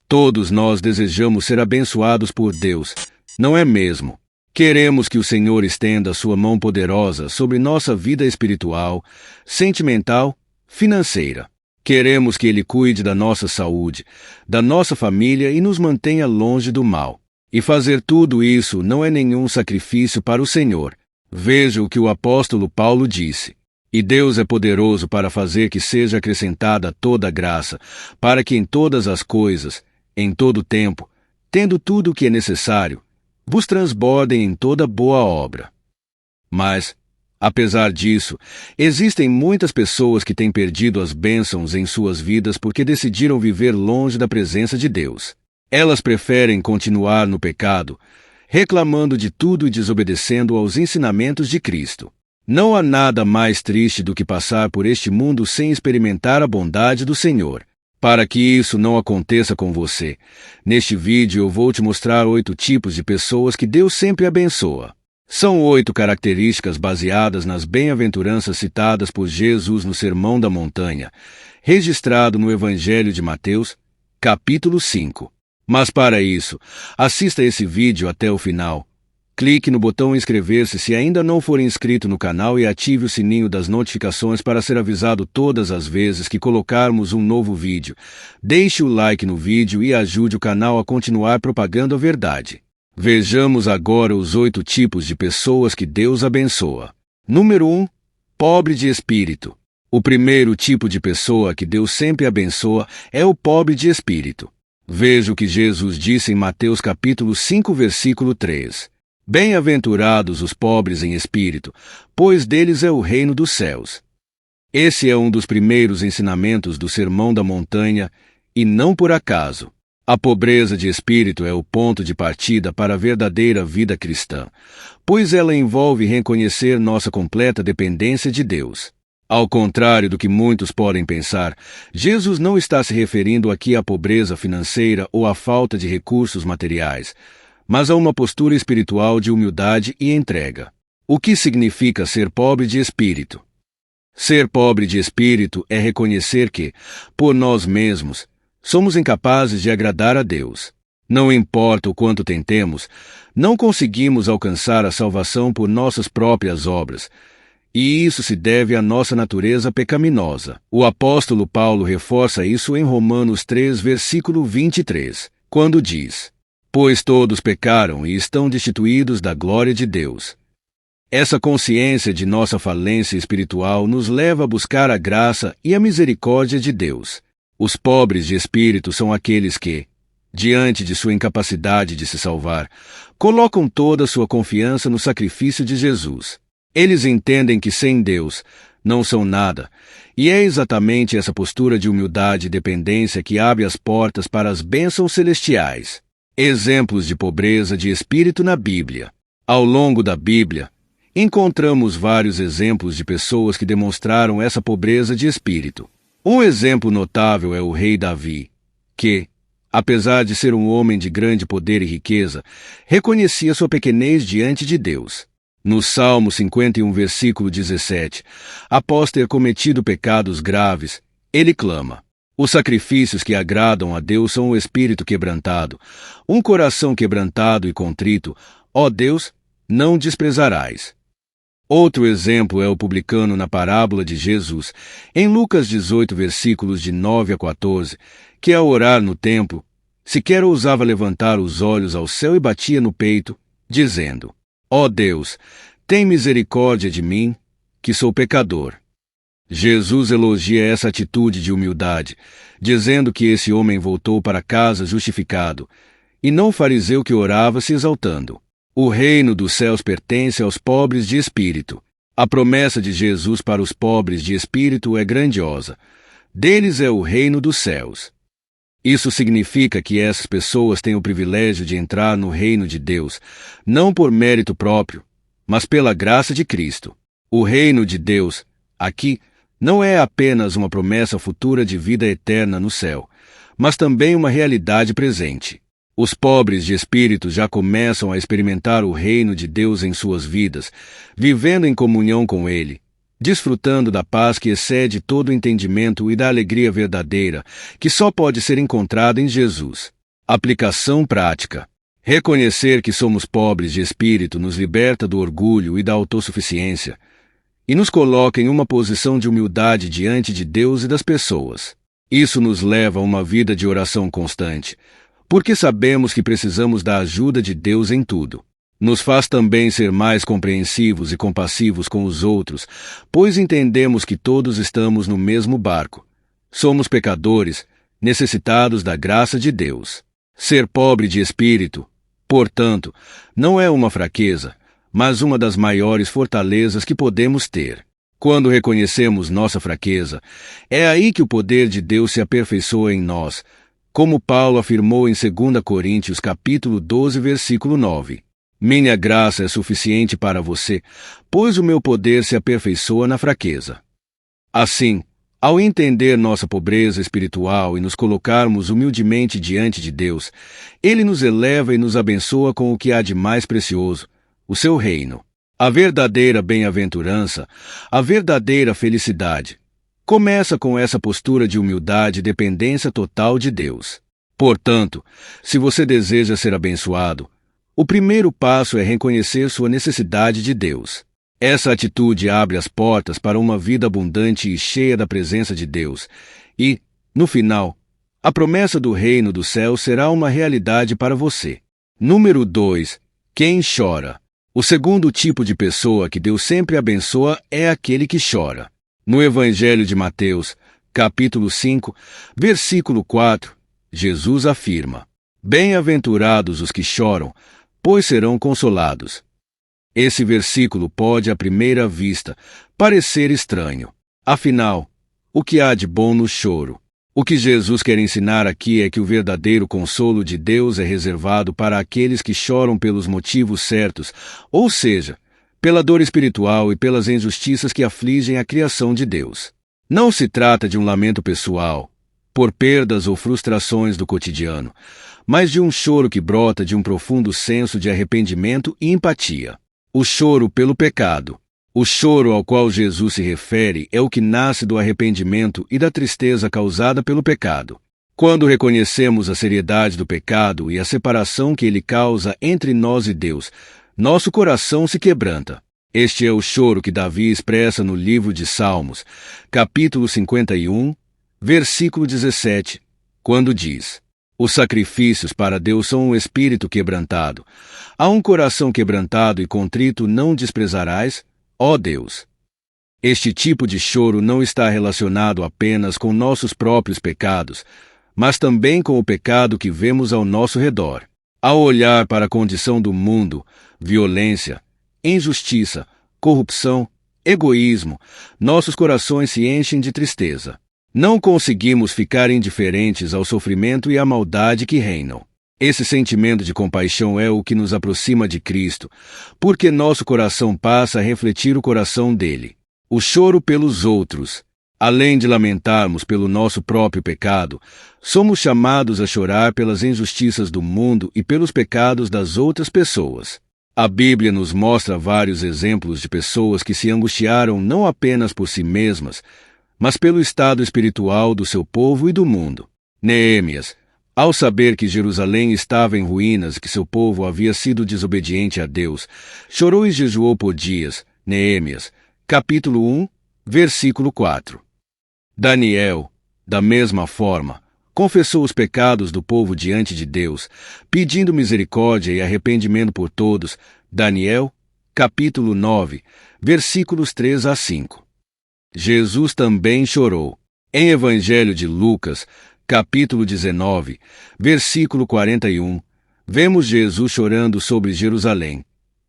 Todos nós desejamos ser abençoados por Deus, não é mesmo? Queremos que o Senhor estenda sua mão poderosa sobre nossa vida espiritual, sentimental, financeira. Queremos que Ele cuide da nossa saúde, da nossa família e nos mantenha longe do mal. E fazer tudo isso não é nenhum sacrifício para o Senhor. Veja o que o apóstolo Paulo disse. E Deus é poderoso para fazer que seja acrescentada toda graça, para que em todas as coisas, em todo tempo, tendo tudo o que é necessário, vos transbordem em toda boa obra. Mas, apesar disso, existem muitas pessoas que têm perdido as bênçãos em suas vidas porque decidiram viver longe da presença de Deus. Elas preferem continuar no pecado, reclamando de tudo e desobedecendo aos ensinamentos de Cristo. Não há nada mais triste do que passar por este mundo sem experimentar a bondade do Senhor. Para que isso não aconteça com você, neste vídeo eu vou te mostrar 8 tipos de pessoas que Deus sempre abençoa. São 8 características baseadas nas bem-aventuranças citadas por Jesus no Sermão da Montanha, registrado no Evangelho de Mateus, capítulo 5. Mas para isso, assista esse vídeo até o final. Clique no botão inscrever-se se ainda não for inscrito no canal e ative o sininho das notificações para ser avisado todas as vezes que colocarmos um novo vídeo. Deixe o like no vídeo e ajude o canal a continuar propagando a verdade. Vejamos agora os 8 tipos de pessoas que Deus abençoa. Número 1. Pobre de espírito. O primeiro tipo de pessoa que Deus sempre abençoa é o pobre de espírito. Veja o que Jesus disse em Mateus capítulo 5, versículo 3. Bem-aventurados os pobres em espírito, pois deles é o reino dos céus. Esse é um dos primeiros ensinamentos do Sermão da Montanha, e não por acaso. A pobreza de espírito é o ponto de partida para a verdadeira vida cristã, pois ela envolve reconhecer nossa completa dependência de Deus. Ao contrário do que muitos podem pensar, Jesus não está se referindo aqui à pobreza financeira ou à falta de recursos materiais, mas a uma postura espiritual de humildade e entrega. O que significa ser pobre de espírito? Ser pobre de espírito é reconhecer que, por nós mesmos, somos incapazes de agradar a Deus. Não importa o quanto tentemos, não conseguimos alcançar a salvação por nossas próprias obras, e isso se deve à nossa natureza pecaminosa. O apóstolo Paulo reforça isso em Romanos 3, versículo 23, quando diz: Pois todos pecaram e estão destituídos da glória de Deus. Essa consciência de nossa falência espiritual nos leva a buscar a graça e a misericórdia de Deus. Os pobres de espírito são aqueles que, diante de sua incapacidade de se salvar, colocam toda a sua confiança no sacrifício de Jesus. Eles entendem que sem Deus não são nada, e é exatamente essa postura de humildade e dependência que abre as portas para as bênçãos celestiais. Exemplos de pobreza de espírito na Bíblia. Ao longo da Bíblia, encontramos vários exemplos de pessoas que demonstraram essa pobreza de espírito. Um exemplo notável é o rei Davi, que, apesar de ser um homem de grande poder e riqueza, reconhecia sua pequenez diante de Deus. No Salmo 51, versículo 17, após ter cometido pecados graves, ele clama: Os sacrifícios que agradam a Deus são o espírito quebrantado, um coração quebrantado e contrito, ó Deus, não desprezarás. Outro exemplo é o publicano na parábola de Jesus, em Lucas 18, versículos de 9 a 14, que ao orar no templo, sequer ousava levantar os olhos ao céu e batia no peito, dizendo: Ó Deus, tem misericórdia de mim, que sou pecador. Jesus elogia essa atitude de humildade, dizendo que esse homem voltou para casa justificado, e não o fariseu que orava se exaltando. O reino dos céus pertence aos pobres de espírito. A promessa de Jesus para os pobres de espírito é grandiosa. Deles é o reino dos céus. Isso significa que essas pessoas têm o privilégio de entrar no reino de Deus, não por mérito próprio, mas pela graça de Cristo. O reino de Deus, aqui, não é apenas uma promessa futura de vida eterna no céu, mas também uma realidade presente. Os pobres de espírito já começam a experimentar o reino de Deus em suas vidas, vivendo em comunhão com Ele, desfrutando da paz que excede todo o entendimento e da alegria verdadeira, que só pode ser encontrada em Jesus. Aplicação prática. Reconhecer que somos pobres de espírito nos liberta do orgulho e da autossuficiência, e nos coloca em uma posição de humildade diante de Deus e das pessoas. Isso nos leva a uma vida de oração constante, porque sabemos que precisamos da ajuda de Deus em tudo. Nos faz também ser mais compreensivos e compassivos com os outros, pois entendemos que todos estamos no mesmo barco. Somos pecadores, necessitados da graça de Deus. Ser pobre de espírito, portanto, não é uma fraqueza, mas uma das maiores fortalezas que podemos ter. Quando reconhecemos nossa fraqueza, é aí que o poder de Deus se aperfeiçoa em nós, como Paulo afirmou em 2 Coríntios capítulo 12, versículo 9. Minha graça é suficiente para você, pois o meu poder se aperfeiçoa na fraqueza. Assim, ao entender nossa pobreza espiritual e nos colocarmos humildemente diante de Deus, Ele nos eleva e nos abençoa com o que há de mais precioso, o seu reino. A verdadeira bem-aventurança, a verdadeira felicidade, começa com essa postura de humildade e dependência total de Deus. Portanto, se você deseja ser abençoado, o primeiro passo é reconhecer sua necessidade de Deus. Essa atitude abre as portas para uma vida abundante e cheia da presença de Deus. E, no final, a promessa do reino do céu será uma realidade para você. Número 2. Quem chora? O segundo tipo de pessoa que Deus sempre abençoa é aquele que chora. No Evangelho de Mateus, capítulo 5, versículo 4, Jesus afirma: Bem-aventurados os que choram, pois serão consolados. Esse versículo pode, à primeira vista, parecer estranho. Afinal, o que há de bom no choro? O que Jesus quer ensinar aqui é que o verdadeiro consolo de Deus é reservado para aqueles que choram pelos motivos certos, ou seja, pela dor espiritual e pelas injustiças que afligem a criação de Deus. Não se trata de um lamento pessoal, por perdas ou frustrações do cotidiano, mas de um choro que brota de um profundo senso de arrependimento e empatia. O choro pelo pecado. O choro ao qual Jesus se refere é o que nasce do arrependimento e da tristeza causada pelo pecado. Quando reconhecemos a seriedade do pecado e a separação que ele causa entre nós e Deus, nosso coração se quebranta. Este é o choro que Davi expressa no livro de Salmos, capítulo 51, versículo 17, quando diz: Os sacrifícios para Deus são um espírito quebrantado. A um coração quebrantado e contrito não desprezarás, ó Deus. Este tipo de choro não está relacionado apenas com nossos próprios pecados, mas também com o pecado que vemos ao nosso redor. Ao olhar para a condição do mundo, violência, injustiça, corrupção, egoísmo, nossos corações se enchem de tristeza. Não conseguimos ficar indiferentes ao sofrimento e à maldade que reinam. Esse sentimento de compaixão é o que nos aproxima de Cristo, porque nosso coração passa a refletir o coração dele. O choro pelos outros. Além de lamentarmos pelo nosso próprio pecado, somos chamados a chorar pelas injustiças do mundo e pelos pecados das outras pessoas. A Bíblia nos mostra vários exemplos de pessoas que se angustiaram não apenas por si mesmas, mas pelo estado espiritual do seu povo e do mundo. Neemias, ao saber que Jerusalém estava em ruínas e que seu povo havia sido desobediente a Deus, chorou e jejuou por dias. Neemias, capítulo 1, versículo 4. Daniel, da mesma forma, confessou os pecados do povo diante de Deus, pedindo misericórdia e arrependimento por todos. Daniel, capítulo 9, versículos 3 a 5. Jesus também chorou. Em Evangelho de Lucas, capítulo 19, versículo 41, vemos Jesus chorando sobre Jerusalém,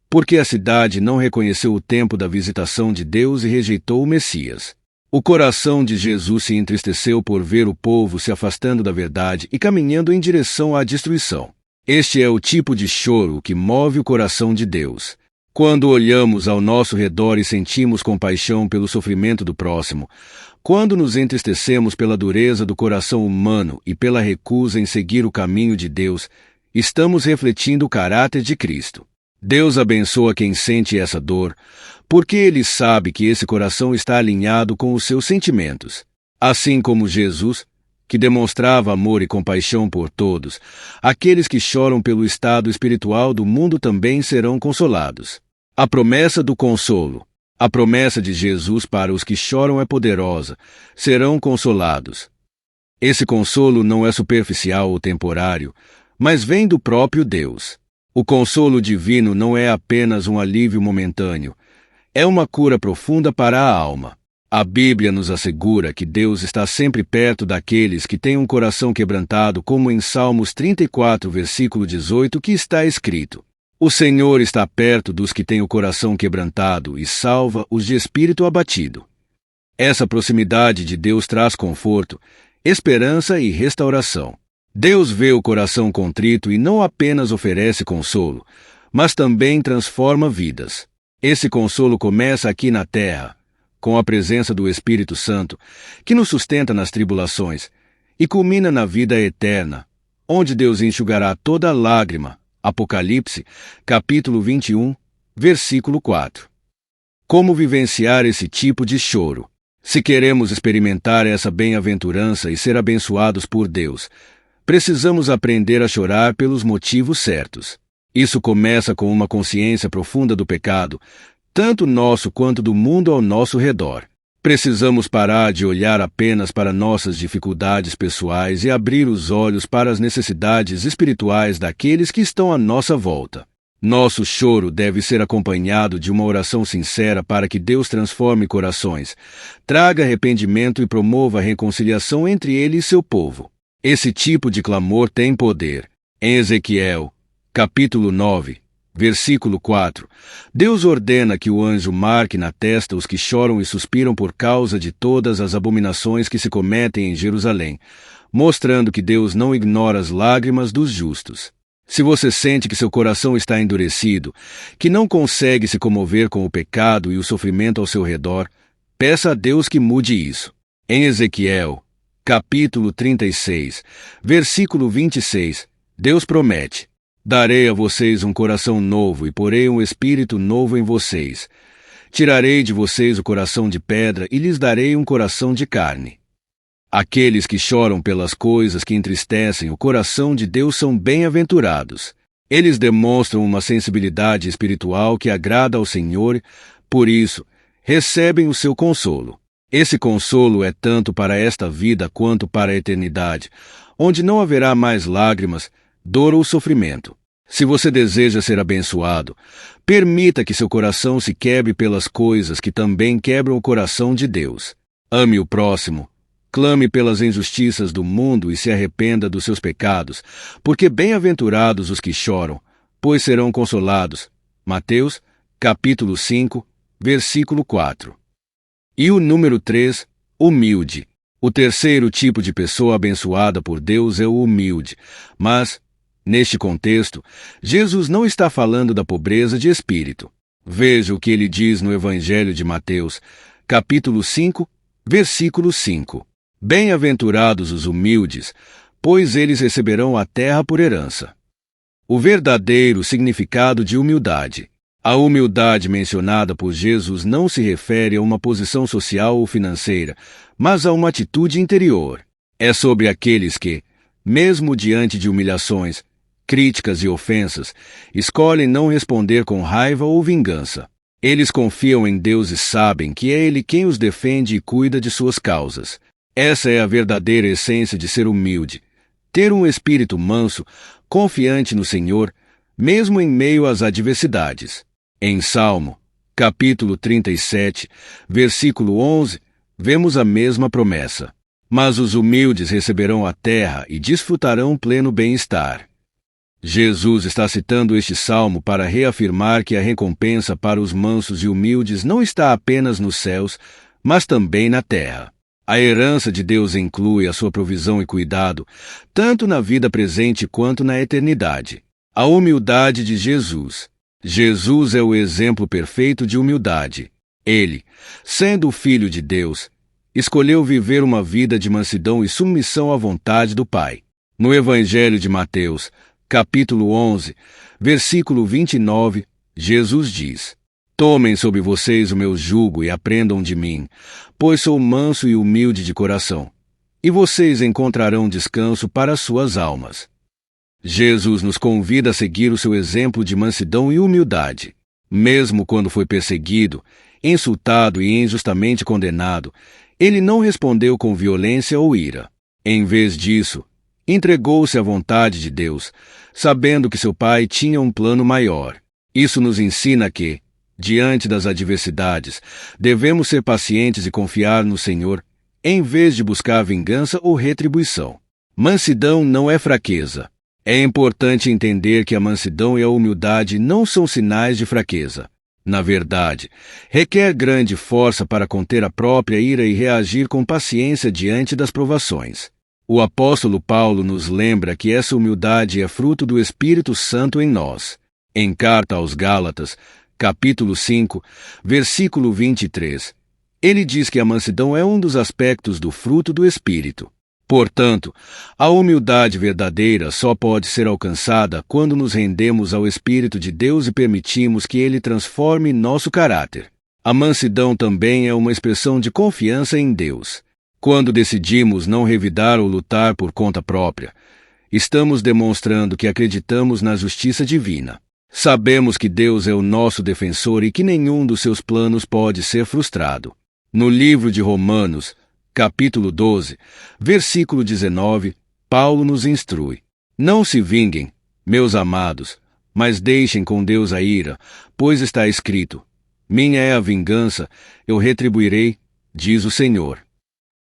porque a cidade não reconheceu o tempo da visitação de Deus e rejeitou o Messias. O coração de Jesus se entristeceu por ver o povo se afastando da verdade e caminhando em direção à destruição. Este é o tipo de choro que move o coração de Deus. Quando olhamos ao nosso redor e sentimos compaixão pelo sofrimento do próximo, quando nos entristecemos pela dureza do coração humano e pela recusa em seguir o caminho de Deus, estamos refletindo o caráter de Cristo. Deus abençoa quem sente essa dor, porque ele sabe que esse coração está alinhado com os seus sentimentos. Assim como Jesus, que demonstrava amor e compaixão por todos, aqueles que choram pelo estado espiritual do mundo também serão consolados. A promessa do consolo. A promessa de Jesus para os que choram é poderosa. Serão consolados. Esse consolo não é superficial ou temporário, mas vem do próprio Deus. O consolo divino não é apenas um alívio momentâneo, é uma cura profunda para a alma. A Bíblia nos assegura que Deus está sempre perto daqueles que têm um coração quebrantado, como em Salmos 34, versículo 18, que está escrito: O Senhor está perto dos que têm o coração quebrantado e salva os de espírito abatido. Essa proximidade de Deus traz conforto, esperança e restauração. Deus vê o coração contrito e não apenas oferece consolo, mas também transforma vidas. Esse consolo começa aqui na terra, com a presença do Espírito Santo, que nos sustenta nas tribulações, e culmina na vida eterna, onde Deus enxugará toda lágrima. Apocalipse, capítulo 21, versículo 4. Como vivenciar esse tipo de choro? Se queremos experimentar essa bem-aventurança e ser abençoados por Deus, precisamos aprender a chorar pelos motivos certos. Isso começa com uma consciência profunda do pecado, tanto nosso quanto do mundo ao nosso redor. Precisamos parar de olhar apenas para nossas dificuldades pessoais e abrir os olhos para as necessidades espirituais daqueles que estão à nossa volta. Nosso choro deve ser acompanhado de uma oração sincera para que Deus transforme corações, traga arrependimento e promova a reconciliação entre ele e seu povo. Esse tipo de clamor tem poder. Em Ezequiel, capítulo 9, versículo 4, Deus ordena que o anjo marque na testa os que choram e suspiram por causa de todas as abominações que se cometem em Jerusalém, mostrando que Deus não ignora as lágrimas dos justos. Se você sente que seu coração está endurecido, que não consegue se comover com o pecado e o sofrimento ao seu redor, peça a Deus que mude isso. Em Ezequiel, capítulo 36, versículo 26, Deus promete: Darei a vocês um coração novo e porei um espírito novo em vocês. Tirarei de vocês o coração de pedra e lhes darei um coração de carne. Aqueles que choram pelas coisas que entristecem o coração de Deus são bem-aventurados. Eles demonstram uma sensibilidade espiritual que agrada ao Senhor, por isso, recebem o seu consolo. Esse consolo é tanto para esta vida quanto para a eternidade, onde não haverá mais lágrimas, dor ou sofrimento. Se você deseja ser abençoado, permita que seu coração se quebre pelas coisas que também quebram o coração de Deus. Ame o próximo, clame pelas injustiças do mundo e se arrependa dos seus pecados, porque bem-aventurados os que choram, pois serão consolados. Mateus, capítulo 5, versículo 4. E o número 3, humilde. O terceiro tipo de pessoa abençoada por Deus é o humilde, mas, neste contexto, Jesus não está falando da pobreza de espírito. Veja o que ele diz no Evangelho de Mateus, capítulo 5, versículo 5. Bem-aventurados os humildes, pois eles receberão a terra por herança. O verdadeiro significado de humildade. A humildade mencionada por Jesus não se refere a uma posição social ou financeira, mas a uma atitude interior. É sobre aqueles que, mesmo diante de humilhações, críticas e ofensas, escolhem não responder com raiva ou vingança. Eles confiam em Deus e sabem que é Ele quem os defende e cuida de suas causas. Essa é a verdadeira essência de ser humilde. Ter um espírito manso, confiante no Senhor, mesmo em meio às adversidades. Em Salmo, capítulo 37, versículo 11, vemos a mesma promessa. Mas os humildes receberão a terra e desfrutarão pleno bem-estar. Jesus está citando este salmo para reafirmar que a recompensa para os mansos e humildes não está apenas nos céus, mas também na terra. A herança de Deus inclui a sua provisão e cuidado, tanto na vida presente quanto na eternidade. A humildade de Jesus. Jesus é o exemplo perfeito de humildade. Ele, sendo o Filho de Deus, escolheu viver uma vida de mansidão e submissão à vontade do Pai. No Evangelho de Mateus, capítulo 11, versículo 29, Jesus diz: Tomem sobre vocês o meu jugo e aprendam de mim, pois sou manso e humilde de coração, e vocês encontrarão descanso para as suas almas. Jesus nos convida a seguir o seu exemplo de mansidão e humildade. Mesmo quando foi perseguido, insultado e injustamente condenado, ele não respondeu com violência ou ira. Em vez disso, entregou-se à vontade de Deus, sabendo que seu Pai tinha um plano maior. Isso nos ensina que, diante das adversidades, devemos ser pacientes e confiar no Senhor, em vez de buscar vingança ou retribuição. Mansidão não é fraqueza. É importante entender que a mansidão e a humildade não são sinais de fraqueza. Na verdade, requer grande força para conter a própria ira e reagir com paciência diante das provações. O apóstolo Paulo nos lembra que essa humildade é fruto do Espírito Santo em nós. Em carta aos Gálatas, capítulo 5, versículo 23, ele diz que a mansidão é um dos aspectos do fruto do Espírito. Portanto, a humildade verdadeira só pode ser alcançada quando nos rendemos ao Espírito de Deus e permitimos que Ele transforme nosso caráter. A mansidão também é uma expressão de confiança em Deus. Quando decidimos não revidar ou lutar por conta própria, estamos demonstrando que acreditamos na justiça divina. Sabemos que Deus é o nosso defensor e que nenhum dos seus planos pode ser frustrado. No livro de Romanos, capítulo 12, versículo 19, Paulo nos instrui: Não se vinguem, meus amados, mas deixem com Deus a ira, pois está escrito: Minha é a vingança, eu retribuirei, diz o Senhor.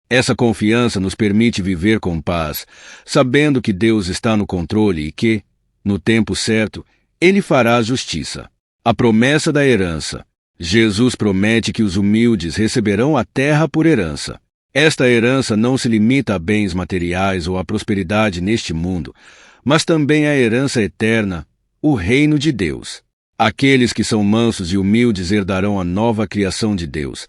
Essa confiança nos permite viver com paz, sabendo que Deus está no controle e que, no tempo certo, Ele fará a justiça. A promessa da herança. Jesus promete que os humildes receberão a terra por herança. Esta herança não se limita a bens materiais ou à prosperidade neste mundo, mas também à herança eterna, o reino de Deus. Aqueles que são mansos e humildes herdarão a nova criação de Deus,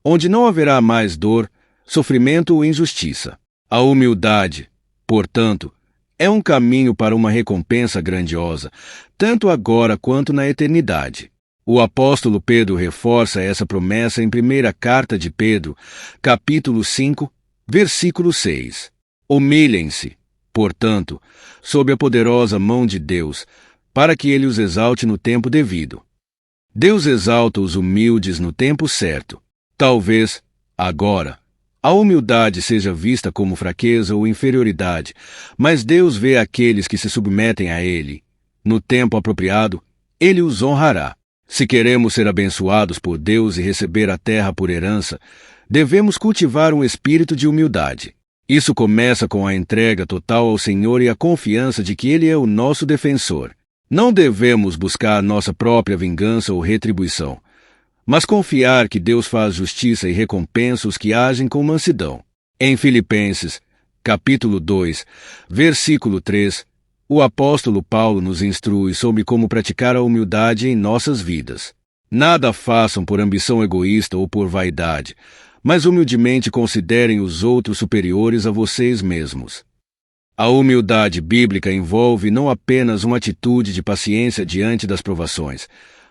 onde não haverá mais dor, sofrimento ou injustiça. A humildade, portanto, é um caminho para uma recompensa grandiosa, tanto agora quanto na eternidade. O apóstolo Pedro reforça essa promessa em primeira carta de Pedro, capítulo 5, versículo 6. Humilhem-se, portanto, sob a poderosa mão de Deus, para que Ele os exalte no tempo devido. Deus exalta os humildes no tempo certo. Talvez, agora, a humildade seja vista como fraqueza ou inferioridade, mas Deus vê aqueles que se submetem a Ele. No tempo apropriado, Ele os honrará. Se queremos ser abençoados por Deus e receber a terra por herança, devemos cultivar um espírito de humildade. Isso começa com a entrega total ao Senhor e a confiança de que Ele é o nosso defensor. Não devemos buscar nossa própria vingança ou retribuição, mas confiar que Deus faz justiça e recompensa os que agem com mansidão. Em Filipenses, capítulo 2, versículo 3, o apóstolo Paulo nos instrui sobre como praticar a humildade em nossas vidas. Nada façam por ambição egoísta ou por vaidade, mas humildemente considerem os outros superiores a vocês mesmos. A humildade bíblica envolve não apenas uma atitude de paciência diante das provações,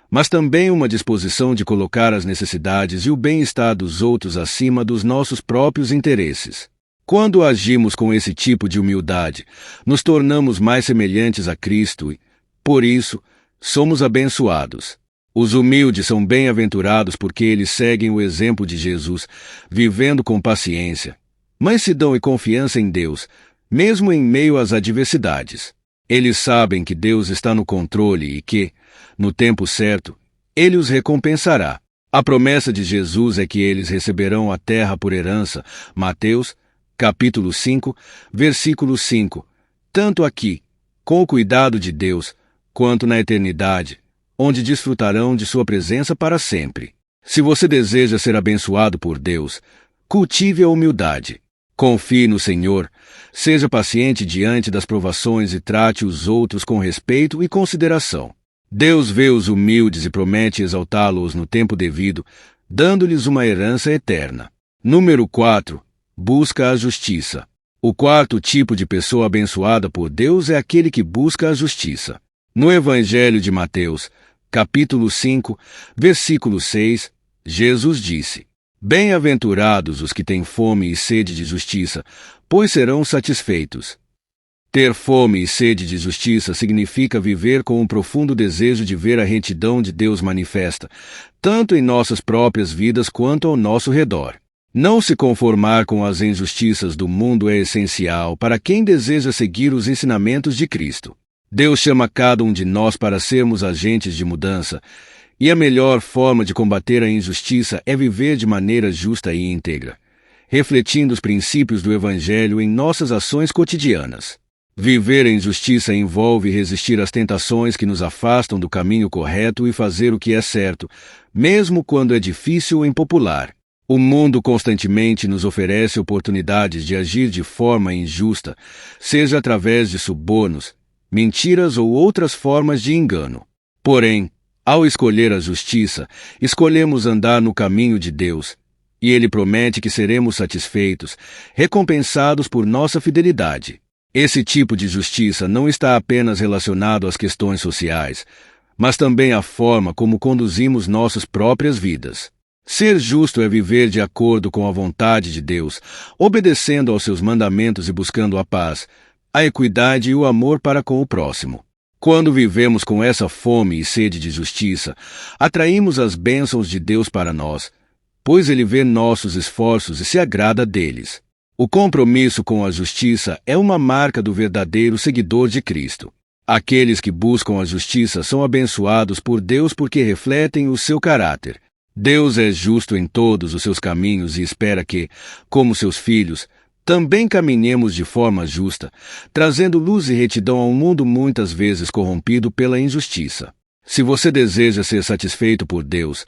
mas também uma disposição de colocar as necessidades e o bem-estar dos outros acima dos nossos próprios interesses. Quando agimos com esse tipo de humildade, nos tornamos mais semelhantes a Cristo e, por isso, somos abençoados. Os humildes são bem-aventurados porque eles seguem o exemplo de Jesus, vivendo com paciência, mansidão e confiança em Deus, mesmo em meio às adversidades. Eles sabem que Deus está no controle e que, no tempo certo, Ele os recompensará. A promessa de Jesus é que eles receberão a terra por herança, Mateus, capítulo 5, versículo 5, tanto aqui, com o cuidado de Deus, quanto na eternidade, onde desfrutarão de sua presença para sempre. Se você deseja ser abençoado por Deus, cultive a humildade. Confie no Senhor, seja paciente diante das provações e trate os outros com respeito e consideração. Deus vê os humildes e promete exaltá-los no tempo devido, dando-lhes uma herança eterna. Número 4. Busca a justiça. O quarto tipo de pessoa abençoada por Deus é aquele que busca a justiça. No Evangelho de Mateus, capítulo 5, versículo 6, Jesus disse: Bem-aventurados os que têm fome e sede de justiça, pois serão satisfeitos. Ter fome e sede de justiça significa viver com um profundo desejo de ver a retidão de Deus manifesta, tanto em nossas próprias vidas quanto ao nosso redor. Não se conformar com as injustiças do mundo é essencial para quem deseja seguir os ensinamentos de Cristo. Deus chama cada um de nós para sermos agentes de mudança, e a melhor forma de combater a injustiça é viver de maneira justa e íntegra, refletindo os princípios do Evangelho em nossas ações cotidianas. Viver em justiça envolve resistir às tentações que nos afastam do caminho correto e fazer o que é certo, mesmo quando é difícil ou impopular. O mundo constantemente nos oferece oportunidades de agir de forma injusta, seja através de subornos, mentiras ou outras formas de engano. Porém, ao escolher a justiça, escolhemos andar no caminho de Deus, e Ele promete que seremos satisfeitos, recompensados por nossa fidelidade. Esse tipo de justiça não está apenas relacionado às questões sociais, mas também à forma como conduzimos nossas próprias vidas. Ser justo é viver de acordo com a vontade de Deus, obedecendo aos seus mandamentos e buscando a paz, a equidade e o amor para com o próximo. Quando vivemos com essa fome e sede de justiça, atraímos as bênçãos de Deus para nós, pois Ele vê nossos esforços e se agrada deles. O compromisso com a justiça é uma marca do verdadeiro seguidor de Cristo. Aqueles que buscam a justiça são abençoados por Deus porque refletem o seu caráter. Deus é justo em todos os seus caminhos e espera que, como seus filhos, também caminhemos de forma justa, trazendo luz e retidão a um mundo muitas vezes corrompido pela injustiça. Se você deseja ser satisfeito por Deus,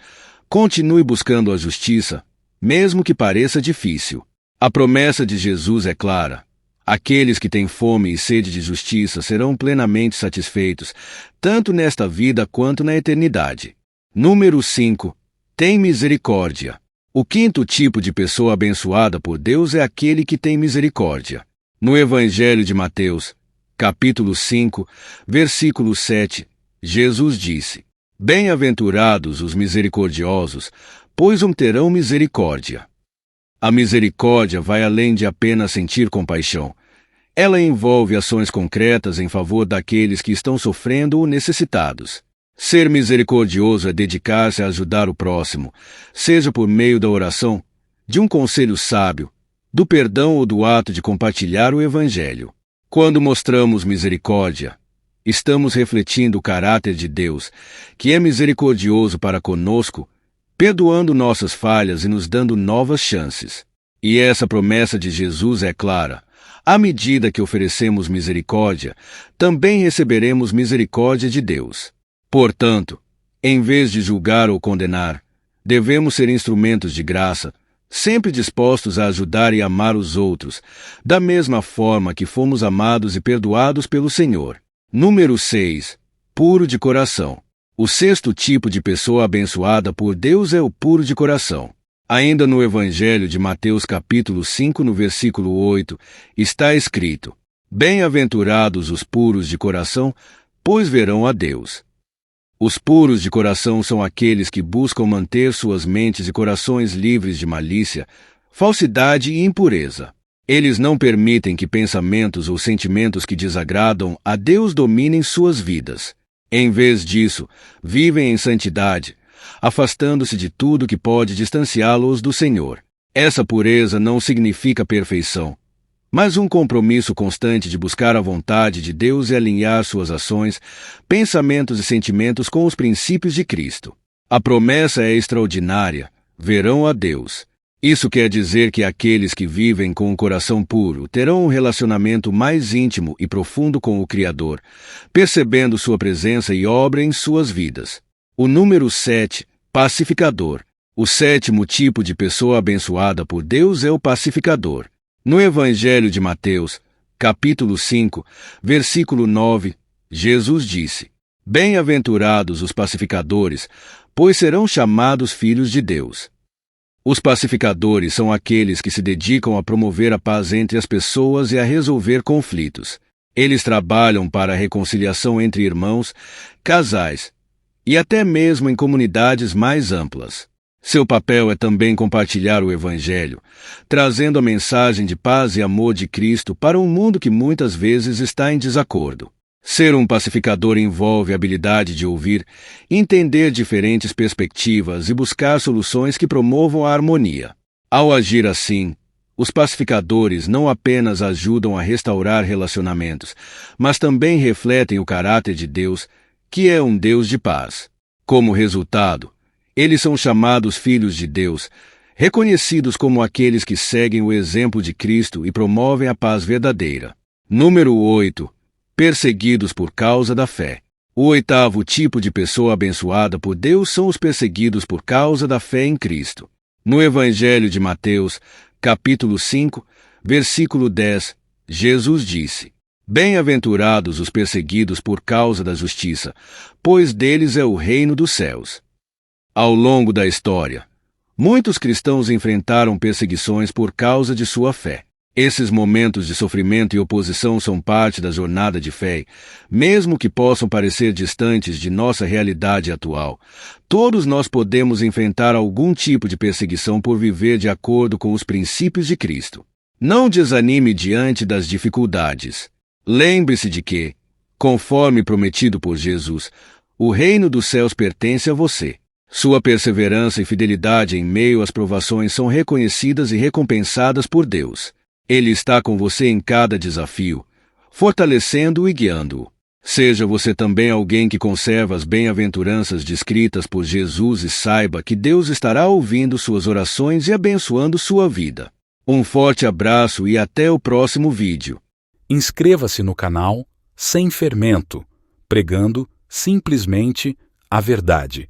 continue buscando a justiça, mesmo que pareça difícil. A promessa de Jesus é clara. Aqueles que têm fome e sede de justiça serão plenamente satisfeitos, tanto nesta vida quanto na eternidade. Número 5. Tem misericórdia. O quinto tipo de pessoa abençoada por Deus é aquele que tem misericórdia. No Evangelho de Mateus, capítulo 5, versículo 7, Jesus disse: Bem-aventurados os misericordiosos, pois terão misericórdia. A misericórdia vai além de apenas sentir compaixão. Ela envolve ações concretas em favor daqueles que estão sofrendo ou necessitados. Ser misericordioso é dedicar-se a ajudar o próximo, seja por meio da oração, de um conselho sábio, do perdão ou do ato de compartilhar o Evangelho. Quando mostramos misericórdia, estamos refletindo o caráter de Deus, que é misericordioso para conosco, perdoando nossas falhas e nos dando novas chances. E essa promessa de Jesus é clara. À medida que oferecemos misericórdia, também receberemos misericórdia de Deus. Portanto, em vez de julgar ou condenar, devemos ser instrumentos de graça, sempre dispostos a ajudar e amar os outros, da mesma forma que fomos amados e perdoados pelo Senhor. Número 6. Puro de coração. O sexto tipo de pessoa abençoada por Deus é o puro de coração. Ainda no Evangelho de Mateus capítulo 5, no versículo 8, está escrito: Bem-aventurados os puros de coração, pois verão a Deus. Os puros de coração são aqueles que buscam manter suas mentes e corações livres de malícia, falsidade e impureza. Eles não permitem que pensamentos ou sentimentos que desagradam a Deus dominem suas vidas. Em vez disso, vivem em santidade, afastando-se de tudo que pode distanciá-los do Senhor. Essa pureza não significa perfeição, mas um compromisso constante de buscar a vontade de Deus e alinhar suas ações, pensamentos e sentimentos com os princípios de Cristo. A promessa é extraordinária: verão a Deus. Isso quer dizer que aqueles que vivem com um coração puro terão um relacionamento mais íntimo e profundo com o Criador, percebendo sua presença e obra em suas vidas. O número 7, pacificador. O sétimo tipo de pessoa abençoada por Deus é o pacificador. No Evangelho de Mateus, capítulo 5, versículo 9, Jesus disse: Bem-aventurados os pacificadores, pois serão chamados filhos de Deus. Os pacificadores são aqueles que se dedicam a promover a paz entre as pessoas e a resolver conflitos. Eles trabalham para a reconciliação entre irmãos, casais e até mesmo em comunidades mais amplas. Seu papel é também compartilhar o Evangelho, trazendo a mensagem de paz e amor de Cristo para um mundo que muitas vezes está em desacordo. Ser um pacificador envolve a habilidade de ouvir, entender diferentes perspectivas e buscar soluções que promovam a harmonia. Ao agir assim, os pacificadores não apenas ajudam a restaurar relacionamentos, mas também refletem o caráter de Deus, que é um Deus de paz. Como resultado, eles são chamados filhos de Deus, reconhecidos como aqueles que seguem o exemplo de Cristo e promovem a paz verdadeira. Número 8. Perseguidos por causa da fé. O oitavo tipo de pessoa abençoada por Deus são os perseguidos por causa da fé em Cristo. No Evangelho de Mateus, capítulo 5, versículo 10, Jesus disse: Bem-aventurados os perseguidos por causa da justiça, pois deles é o reino dos céus. Ao longo da história, muitos cristãos enfrentaram perseguições por causa de sua fé. Esses momentos de sofrimento e oposição são parte da jornada de fé, mesmo que possam parecer distantes de nossa realidade atual. Todos nós podemos enfrentar algum tipo de perseguição por viver de acordo com os princípios de Cristo. Não desanime diante das dificuldades. Lembre-se de que, conforme prometido por Jesus, o reino dos céus pertence a você. Sua perseverança e fidelidade em meio às provações são reconhecidas e recompensadas por Deus. Ele está com você em cada desafio, fortalecendo-o e guiando-o. Seja você também alguém que conserva as bem-aventuranças descritas por Jesus e saiba que Deus estará ouvindo suas orações e abençoando sua vida. Um forte abraço e até o próximo vídeo. Inscreva-se no canal Sem Fermento, pregando simplesmente a verdade.